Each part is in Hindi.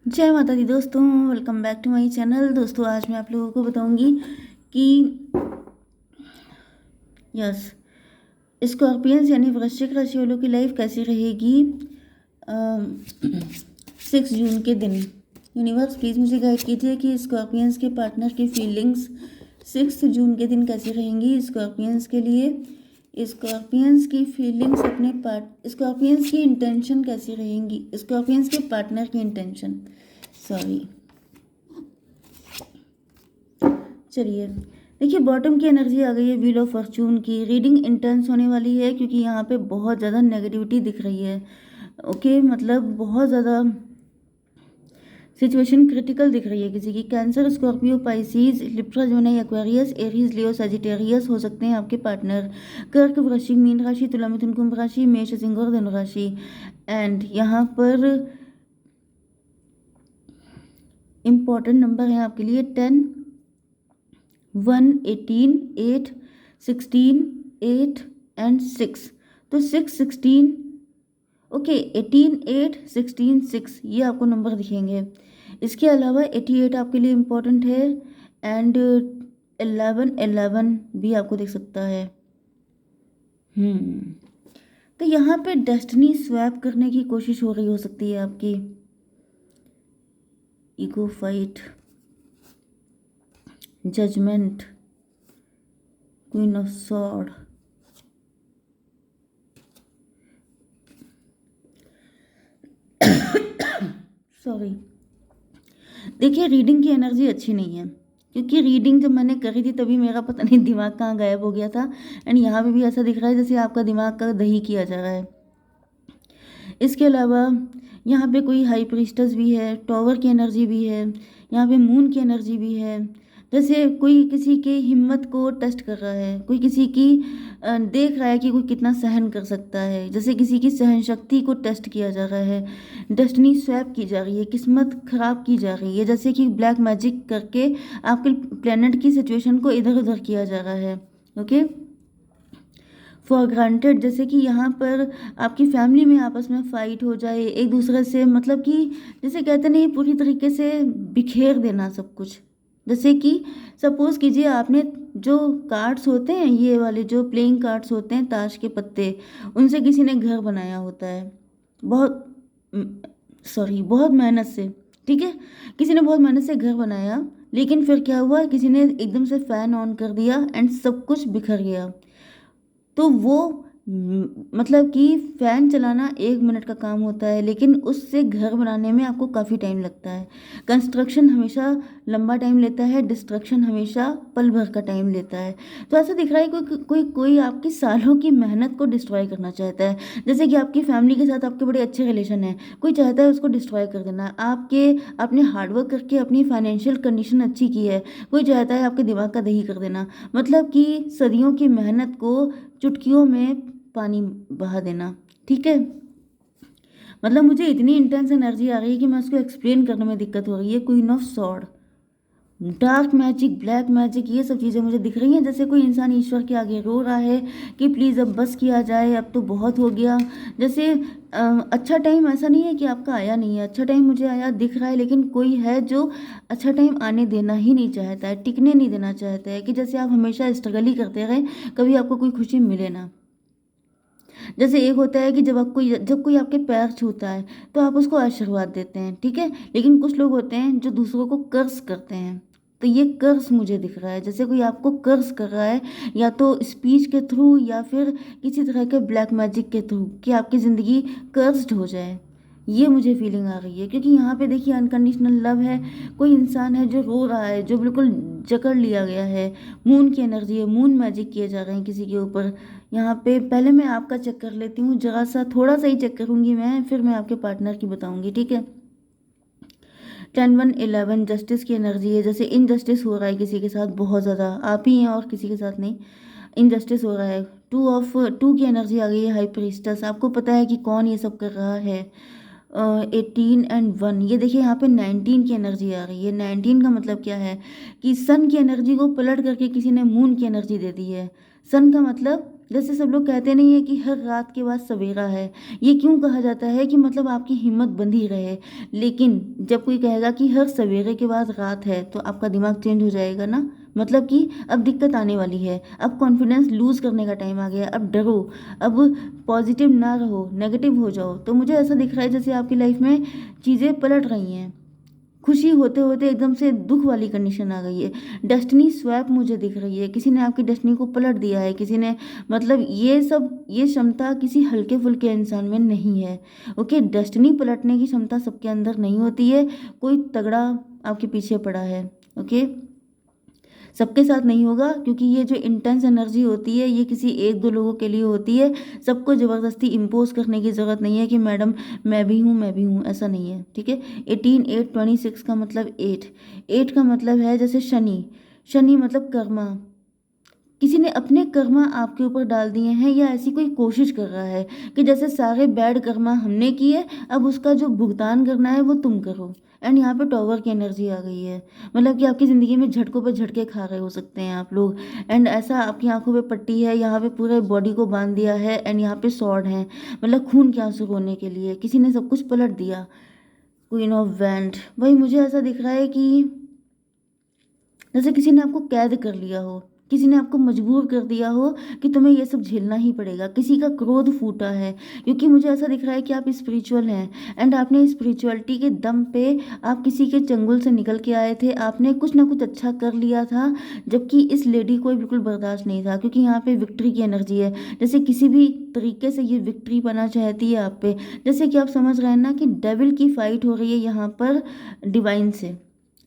जय माता दी दोस्तों, welcome back to my channel. दोस्तों आज मैं आप लोगों को बताऊंगी कि यस स्कॉर्पियंस यानी वृश्चिक राशि वालों की लाइफ कैसी रहेगी 6 जून के दिन। यूनिवर्स प्लीज़ मुझे गाइड कीजिए कि स्कॉर्पियंस के पार्टनर की फीलिंग्स 6 जून के दिन कैसी रहेंगी स्कॉर्पियंस के लिए। स्कॉर्पियंस की फीलिंग्स स्कॉर्पियंस की इंटेंशन कैसी रहेंगी, स्कॉर्पियंस के पार्टनर की इंटेंशन। सॉरी, चलिए देखिए, बॉटम की एनर्जी आ गई है व्हील ऑफ फॉर्चून की। रीडिंग इंटेंस होने वाली है क्योंकि यहाँ पे बहुत ज़्यादा नेगेटिविटी दिख रही है। ओके, मतलब बहुत ज़्यादा सिचुएशन क्रिटिकल दिख रही है किसी की। Cancer, Scorpio, Pisces, Libra, Gemini, Aquarius, Aries, Leo, Sagittarius हो सकते हैं आपके पार्टनर। कर्क, वृश्चिक, मीन राशि, तुला, मिथुन, कुंभ राशि, मेष, सिंह और धनु राशि। एंड यहाँ पर इम्पॉर्टेंट नंबर है आपके लिए 10, 1, 18, 8, 16, 8 एंड 6। तो 6, 16, ओके, 18, 8, 16, 6 ये आपको नंबर दिखेंगे। इसके अलावा 88 आपके लिए इम्पोर्टेंट है एंड 11, 11 भी आपको दिख सकता है। तो यहाँ पे डेस्टिनी स्वैप करने की कोशिश हो रही हो सकती है आपकी। Ego fight, judgement, queen of sword, sorry. देखिए, रीडिंग की एनर्जी अच्छी नहीं है क्योंकि रीडिंग जब मैंने करी थी तभी मेरा पता नहीं दिमाग कहाँ गायब हो गया था। एंड यहाँ पे भी ऐसा दिख रहा है जैसे आपका दिमाग का दही किया जा रहा है। इसके अलावा यहाँ पे कोई हाई प्रीस्टस भी है, टॉवर की एनर्जी भी है, यहाँ पे मून की एनर्जी भी है। जैसे कोई किसी के हिम्मत को टेस्ट कर रहा है, कोई किसी की देख रहा है कि कोई कितना सहन कर सकता है। जैसे किसी की सहन शक्ति को टेस्ट किया जा रहा है, डेस्टिनी स्वैप की जा रही है, किस्मत खराब की जा रही है। जैसे कि ब्लैक मैजिक करके आपके प्लेनेट की सिचुएशन को इधर उधर किया जा रहा है। ओके, फॉर ग्रांटेड, जैसे कि यहाँ पर आपकी फैमिली में आपस में फाइट हो जाए एक दूसरे से, मतलब कि जैसे कहते नहीं, पूरी तरीके से बिखेर देना सब कुछ। जैसे कि सपोज कीजिए आपने जो कार्ड्स होते हैं, ये वाले जो प्लेइंग कार्ड्स होते हैं, ताश के पत्ते, उनसे किसी ने घर बनाया होता है बहुत बहुत मेहनत से। ठीक है, किसी ने बहुत मेहनत से घर बनाया, लेकिन फिर क्या हुआ, किसी ने एकदम से फैन ऑन कर दिया एंड सब कुछ बिखर गया। तो वो मतलब कि फ़ैन चलाना 1 मिनट का काम होता है, लेकिन उससे घर बनाने में आपको काफ़ी टाइम लगता है। कंस्ट्रक्शन हमेशा लंबा टाइम लेता है, डिस्ट्रक्शन हमेशा पल भर का टाइम लेता है। तो ऐसा दिख रहा है कोई कोई कोई आपकी सालों की मेहनत को डिस्ट्रॉय करना चाहता है। जैसे कि आपकी फैमिली के साथ आपके बड़े अच्छे रिलेशन हैं, कोई चाहता है उसको डिस्ट्रॉय कर देना। आपने हार्डवर्क करके अपनी फाइनेंशियल कंडीशन अच्छी की है, कोई चाहता है आपके दिमाग का दही कर देना। मतलब कि सदियों की मेहनत को चुटकियों में पानी बहा देना। ठीक है, मतलब मुझे इतनी इंटेंस एनर्जी आ रही है कि मैं उसको एक्सप्लेन करने में दिक्कत हो रही है। Queen of sword, dark magic, black magic, ये सब चीज़ें मुझे दिख रही हैं। जैसे कोई इंसान ईश्वर के आगे रो रहा है कि प्लीज़ अब बस किया जाए, अब तो बहुत हो गया। जैसे अच्छा टाइम ऐसा नहीं है कि आपका आया नहीं है, अच्छा टाइम मुझे आया दिख रहा है, लेकिन कोई है जो अच्छा टाइम आने देना ही नहीं चाहता है, टिकने नहीं देना चाहता है। कि जैसे आप हमेशा स्ट्रगल ही करते रहें, कभी आपको कोई खुशी मिले ना। जैसे एक होता है कि जब कोई आपके पैर छूता है तो आप उसको आशीर्वाद देते हैं, ठीक है, लेकिन कुछ लोग होते हैं जो दूसरों को कर्ज करते हैं। तो ये कर्ज मुझे दिख रहा है, जैसे कोई आपको कर्ज कर रहा है, या तो स्पीच के थ्रू या फिर किसी तरह के ब्लैक मैजिक के थ्रू, कि आपकी ज़िंदगी कर्ज्ड हो जाए। ये मुझे फीलिंग आ रही है क्योंकि यहाँ पे देखिए अनकंडीशनल लव है। कोई इंसान है जो रो रहा है, जो बिल्कुल जकड़ लिया गया है। मून की एनर्जी है, मून मैजिक किए जा रहे हैं किसी के ऊपर। यहाँ पे पहले मैं आपका चेक कर लेती हूँ, जरा सा थोड़ा सा ही चेक करूँगी मैं, फिर मैं आपके पार्टनर की बताऊँगी। ठीक है, 10, 1, 11 जस्टिस की एनर्जी है। जैसे इनजस्टिस हो रहा है किसी के साथ बहुत ज़्यादा, आप ही हैं और किसी के साथ नहीं, इनजस्टिस हो रहा है। 2 की एनर्जी आ गई है, हाई प्रीस्टस। आपको पता है कि कौन ये सब कर रहा है। 18 एंड 1, ये देखिए यहाँ पे 19 की एनर्जी आ रही है। 19 का मतलब क्या है कि सन की एनर्जी को पलट करके किसी ने मून की एनर्जी दे दी है। सन का मतलब जैसे सब लोग कहते नहीं है कि हर रात के बाद सवेरा है। ये क्यों कहा जाता है कि मतलब आपकी हिम्मत बंधी रहे। लेकिन जब कोई कहेगा कि हर सवेरे के बाद रात है तो आपका दिमाग चेंज हो जाएगा ना। मतलब कि अब दिक्कत आने वाली है, अब कॉन्फिडेंस लूज करने का टाइम आ गया, अब डरो, अब पॉजिटिव ना रहो, नेगेटिव हो जाओ। तो मुझे ऐसा दिख रहा है जैसे आपकी लाइफ में चीज़ें पलट रही हैं, खुशी होते होते एकदम से दुख वाली कंडीशन आ गई है। डेस्टिनी स्वैप मुझे दिख रही है, किसी ने आपकी डेस्टिनी को पलट दिया है, किसी ने, मतलब ये क्षमता किसी हल्के फुल्के इंसान में नहीं है। ओके, डेस्टिनी पलटने की क्षमता सबके अंदर नहीं होती है, कोई तगड़ा आपके पीछे पड़ा है। ओके, सबके साथ नहीं होगा, क्योंकि ये जो इंटेंस एनर्जी होती है ये किसी एक दो लोगों के लिए होती है। सबको ज़बरदस्ती इम्पोज करने की ज़रूरत नहीं है कि मैडम मैं भी हूँ, मैं भी हूँ, ऐसा नहीं है। ठीक है, 18/8/26 का मतलब 8 का मतलब है जैसे शनि। शनि मतलब कर्मा, किसी ने अपने कर्मा आपके ऊपर डाल दिए हैं, या ऐसी कोई कोशिश कर रहा है कि जैसे सारे बैड कर्मा हमने किए, अब उसका जो भुगतान करना है वो तुम करो। एंड यहाँ पे टॉवर की एनर्जी आ गई है, मतलब कि आपकी ज़िंदगी में झटकों पे झटके खा रहे हो सकते हैं आप लोग। एंड ऐसा आपकी आंखों पे पट्टी है, यहाँ पे पूरे बॉडी को बांध दिया है, एंड यहाँ पे सॉर्ड है, मतलब खून के आंसू रोने के लिए किसी ने सब कुछ पलट दिया। क्वीन ऑफ वैंड, भाई मुझे ऐसा दिख रहा है कि जैसे किसी ने आपको कैद कर लिया हो, किसी ने आपको मजबूर कर दिया हो कि तुम्हें ये सब झेलना ही पड़ेगा। किसी का क्रोध फूटा है, क्योंकि मुझे ऐसा दिख रहा है कि आप स्पिरिचुअल हैं, एंड आपने स्पिरिचुअलिटी के दम पे आप किसी के चंगुल से निकल के आए थे, आपने कुछ ना कुछ अच्छा कर लिया था, जबकि इस लेडी को बिल्कुल बर्दाश्त नहीं था, क्योंकि यहाँ पे विक्ट्री की एनर्जी है। जैसे किसी भी तरीके से ये विक्ट्री पाना चाहती है आप पे, जैसे कि आप समझ रहे हैं ना कि डेविल की फाइट हो रही है यहाँ पर डिवाइन से।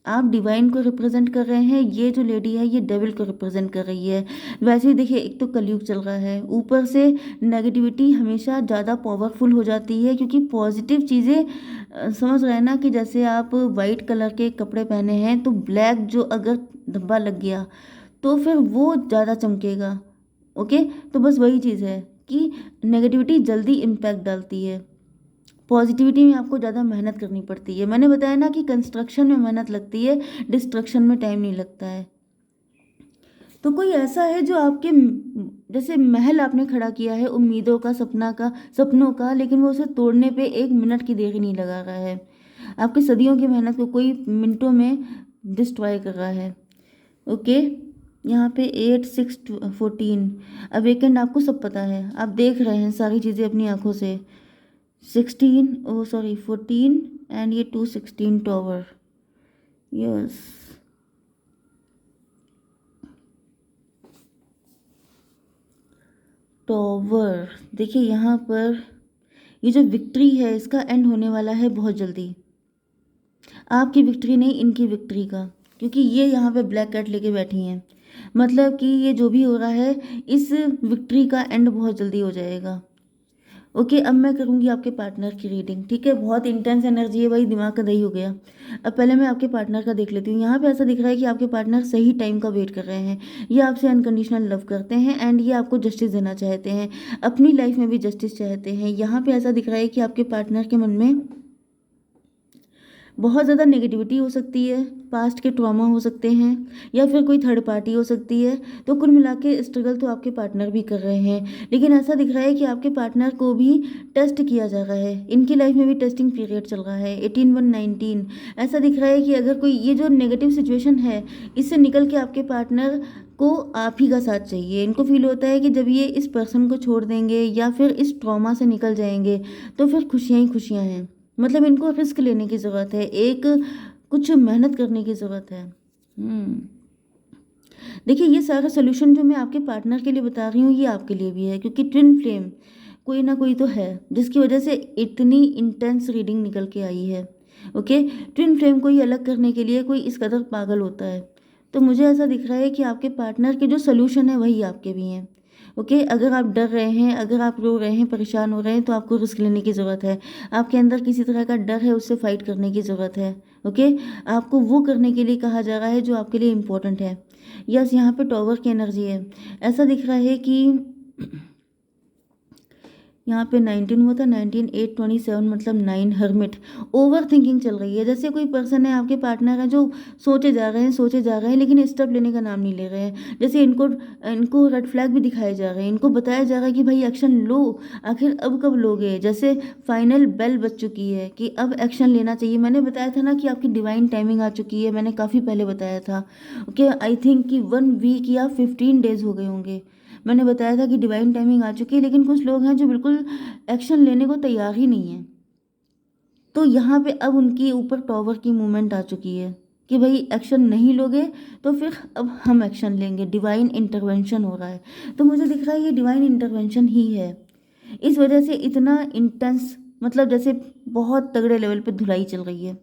आप डिवाइन को रिप्रेजेंट कर रहे हैं, ये जो लेडी है ये डेविल को रिप्रेजेंट कर रही है। वैसे ही देखिए, एक तो कलयुग चल रहा है, ऊपर से नेगेटिविटी हमेशा ज़्यादा पावरफुल हो जाती है, क्योंकि पॉजिटिव चीज़ें समझ रहे हैं ना कि जैसे आप वाइट कलर के कपड़े पहने हैं तो ब्लैक जो अगर धब्बा लग गया तो फिर वो ज़्यादा चमकेगा। ओके, तो बस वही चीज़ है कि नेगेटिविटी जल्दी इम्पैक्ट डालती है, पॉजिटिविटी में आपको ज़्यादा मेहनत करनी पड़ती है। मैंने बताया ना कि कंस्ट्रक्शन में मेहनत लगती है, डिस्ट्रक्शन में टाइम नहीं लगता है। तो कोई ऐसा है जो आपके जैसे महल आपने खड़ा किया है उम्मीदों का, सपनों का, लेकिन वो उसे तोड़ने पे 1 मिनट की देरी नहीं लगा रहा है। आपकी सदियों की मेहनत को कोई मिनटों में डिस्ट्रॉय कर रहा है। ओके, यहाँ पे 8 6 14 अवेकेंड, आपको सब पता है, आप देख रहे हैं सारी चीज़ें अपनी आंखों से। 14 एंड ये 216 टॉवर। Yes, tower. देखिए यहाँ पर ये जो विक्ट्री है इसका एंड होने वाला है बहुत जल्दी। आपकी विक्ट्री नहीं, इनकी विक्ट्री का, क्योंकि ये यहाँ पे ब्लैक कैट लेके बैठी हैं। मतलब कि ये जो भी हो रहा है, इस विक्ट्री का एंड बहुत जल्दी हो जाएगा। ओके, अब मैं करूँगी आपके पार्टनर की रीडिंग। ठीक है, बहुत इंटेंस एनर्जी है भाई, दिमाग का दही हो गया। अब पहले मैं आपके पार्टनर का देख लेती हूँ। यहाँ पे ऐसा दिख रहा है कि आपके पार्टनर सही टाइम का वेट कर रहे हैं, ये आपसे अनकंडीशनल लव करते हैं, एंड ये आपको जस्टिस देना चाहते हैं, अपनी लाइफ में भी जस्टिस चाहते हैं। यहाँ पे ऐसा दिख रहा है कि आपके पार्टनर के मन में बहुत ज़्यादा नेगेटिविटी हो सकती है, पास्ट के ट्रॉमा हो सकते हैं, या फिर कोई थर्ड पार्टी हो सकती है। तो कुल मिला के स्ट्रगल तो आपके पार्टनर भी कर रहे हैं, लेकिन ऐसा दिख रहा है कि आपके पार्टनर को भी टेस्ट किया जा रहा है, इनकी लाइफ में भी टेस्टिंग पीरियड चल रहा है। 18/1/19 ऐसा दिख रहा है कि अगर कोई ये जो नेगेटिव सिचुएशन है इससे निकल के आपके पार्टनर को आप ही का साथ चाहिए। इनको फील होता है कि जब ये इस पर्सन को छोड़ देंगे या फिर इस ट्रॉमा से निकल जाएंगे तो फिर खुशियाँ ही खुशियाँ हैं। मतलब इनको रिस्क लेने की ज़रूरत है, एक कुछ मेहनत करने की ज़रूरत है। देखिए, ये सारा सोल्यूशन जो मैं आपके पार्टनर के लिए बता रही हूँ ये आपके लिए भी है, क्योंकि ट्विन फ्लेम कोई ना कोई तो है जिसकी वजह से इतनी इंटेंस रीडिंग निकल के आई है। ओके, ट्विन फ्लेम को ही अलग करने के लिए कोई इस कदर पागल होता है। तो मुझे ऐसा दिख रहा है कि आपके पार्टनर के जो सोल्यूशन है वही आपके भी हैं। ओके, अगर आप डर रहे हैं, अगर आप रो रहे हैं, परेशान हो रहे हैं, तो आपको रिस्क लेने की ज़रूरत है। आपके अंदर किसी तरह का डर है, उससे फाइट करने की ज़रूरत है। ओके, आपको वो करने के लिए कहा जा रहा है जो आपके लिए इम्पोर्टेंट है। यस, यहाँ पे टॉवर की एनर्जी है। ऐसा दिख रहा है कि यहाँ पे 19 हुआ था, 19 8 27 मतलब 9 हर्मिट। ओवर थिंकिंग चल रही है, जैसे कोई पर्सन है आपके पार्टनर है जो सोचे जा रहे हैं सोचे जा रहे हैं लेकिन स्टेप लेने का नाम नहीं ले रहे हैं। जैसे इनको इनको रेड फ्लैग भी दिखाए जा रहे हैं, इनको बताया जा रहा है कि भाई एक्शन लो, आखिर अब कब लोगे। जैसे फाइनल बेल बज चुकी है कि अब एक्शन लेना चाहिए। मैंने बताया था ना कि आपकी डिवाइन टाइमिंग आ चुकी है, मैंने काफ़ी पहले बताया था। ओके, आई थिंक कि 1 वीक या 15 डेज हो गए होंगे। मैंने बताया था कि डिवाइन टाइमिंग आ चुकी है, लेकिन कुछ लोग हैं जो बिल्कुल एक्शन लेने को तैयार ही नहीं है। तो यहाँ पे अब उनके ऊपर टॉवर की मूवमेंट आ चुकी है कि भाई एक्शन नहीं लोगे तो फिर अब हम एक्शन लेंगे, डिवाइन इंटरवेंशन हो रहा है। तो मुझे दिख रहा है ये डिवाइन इंटरवेंशन ही है। इस वजह से इतना इंटेंस, मतलब जैसे बहुत तगड़े लेवल पे धुलाई चल रही है।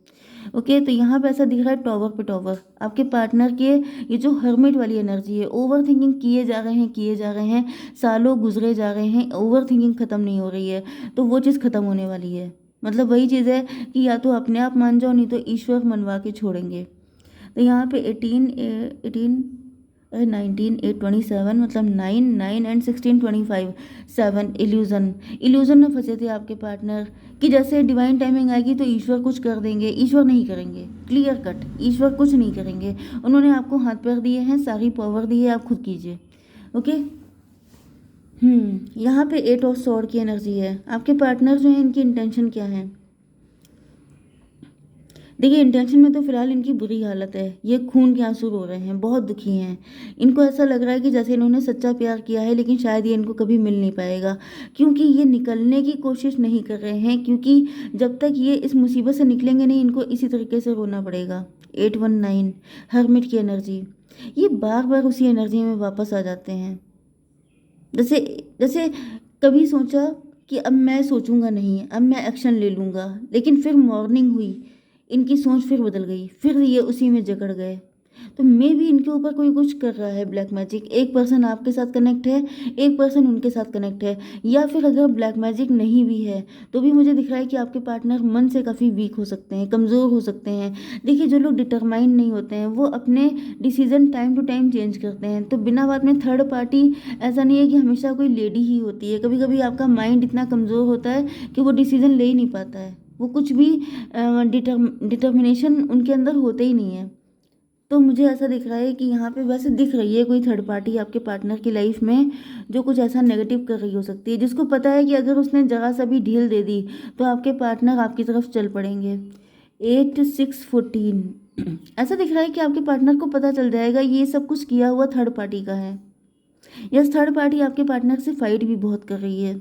ओके, तो यहाँ पे ऐसा दिख रहा है टॉवर पे टॉवर आपके पार्टनर के। ये जो हर्मिट वाली एनर्जी है, ओवर थिंकिंग किए जा रहे हैं किए जा रहे हैं, सालों गुजरे जा रहे हैं, ओवर थिंकिंग ख़त्म नहीं हो रही है। तो वो चीज़ ख़त्म होने वाली है। मतलब वही चीज़ है कि या तो अपने आप मान जाओ, नहीं तो ईश्वर मनवा के छोड़ेंगे। तो यहाँ पे 19 8 27 मतलब 9 9 एंड 16 25 7 इल्यूज़न। इल्यूज़न में फंसे थे आपके पार्टनर कि जैसे डिवाइन टाइमिंग आएगी तो ईश्वर कुछ कर देंगे। ईश्वर नहीं करेंगे, क्लियर कट, ईश्वर कुछ नहीं करेंगे। उन्होंने आपको हाथ पैर दिए हैं, सारी पावर दी है, आप खुद कीजिए। ओके। यहाँ पे 8 ऑफ स्वॉर्ड की एनर्जी है। आपके पार्टनर जो है इनकी इंटेंशन क्या है? देखिए, इंटेंशन में तो फिलहाल इनकी बुरी हालत है, ये खून के आंसू रो रहे हैं, बहुत दुखी हैं। इनको ऐसा लग रहा है कि जैसे इन्होंने सच्चा प्यार किया है लेकिन शायद ये इनको कभी मिल नहीं पाएगा, क्योंकि ये निकलने की कोशिश नहीं कर रहे हैं, क्योंकि जब तक ये इस मुसीबत से निकलेंगे नहीं, इनको इसी तरीके से रोना पड़ेगा। 819 हर्मिट की एनर्जी, ये बार बार उसी एनर्जी में वापस आ जाते हैं। जैसे जैसे कभी सोचा कि अब मैं सोचूंगा नहीं, अब मैं एक्शन ले लूँगा, लेकिन फिर मॉर्निंग हुई, इनकी सोच फिर बदल गई, फिर ये उसी में जकड़ गए। तो मे भी इनके ऊपर कोई कुछ कर रहा है ब्लैक मैजिक। एक पर्सन आपके साथ कनेक्ट है, एक पर्सन उनके साथ कनेक्ट है, या फिर अगर ब्लैक मैजिक नहीं भी है तो भी मुझे दिख रहा है कि आपके पार्टनर मन से काफ़ी वीक हो सकते हैं, कमज़ोर हो सकते हैं। देखिए, जो लोग डिटरमाइन नहीं होते हैं वो अपने decision time to time change करते हैं। तो बिना बात में थर्ड पार्टी ऐसा नहीं है कि हमेशा कोई लेडी ही होती है। कभी कभी आपका माइंड इतना कमज़ोर होता है कि वो डिसीजन ले ही नहीं पाता है, वो कुछ भी डिटर्मिनेशन उनके अंदर होते ही नहीं है। तो मुझे ऐसा दिख रहा है कि यहाँ पे वैसे दिख रही है कोई थर्ड पार्टी आपके पार्टनर की लाइफ में जो कुछ ऐसा नेगेटिव कर रही हो सकती है, जिसको पता है कि अगर उसने जरा सा भी ढील दे दी तो आपके पार्टनर आपकी तरफ चल पड़ेंगे। 8 6 14 ऐसा दिख रहा है कि आपके पार्टनर को पता चल जाएगा ये सब कुछ किया हुआ थर्ड पार्टी का है। यस, थर्ड पार्टी आपके पार्टनर से फाइट भी बहुत कर रही है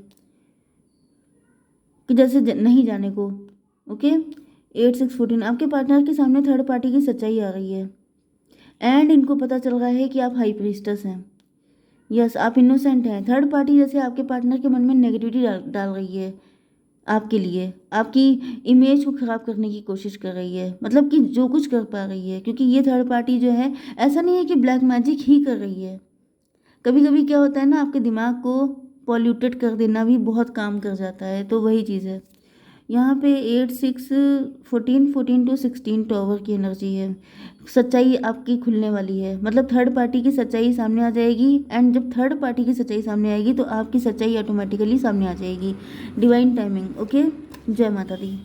कि जैसे नहीं जाने को। ओके, 8 6 14 आपके पार्टनर के सामने थर्ड पार्टी की सच्चाई आ रही है, एंड इनको पता चल रहा है कि आप हाई प्रीस्टस हैं। यस, आप इनोसेंट हैं। थर्ड पार्टी जैसे आपके पार्टनर के मन में नेगेटिविटी डाल रही है आपके लिए, आपकी इमेज को ख़राब करने की कोशिश कर रही है, मतलब कि जो कुछ कर पा रही है, क्योंकि ये थर्ड पार्टी जो है ऐसा नहीं है कि ब्लैक मैजिक ही कर रही है। कभी कभी क्या होता है ना, आपके दिमाग को पॉल्यूटेड कर देना भी बहुत काम कर जाता है, तो वही चीज़ है। यहाँ पे 8 6 14 14 टू 16 टॉवर की एनर्जी है। सच्चाई आपकी खुलने वाली है, मतलब थर्ड पार्टी की सच्चाई सामने आ जाएगी, एंड जब थर्ड पार्टी की सच्चाई सामने आएगी तो आपकी सच्चाई ऑटोमेटिकली सामने आ जाएगी। Divine timing. ओके, जय माता दी।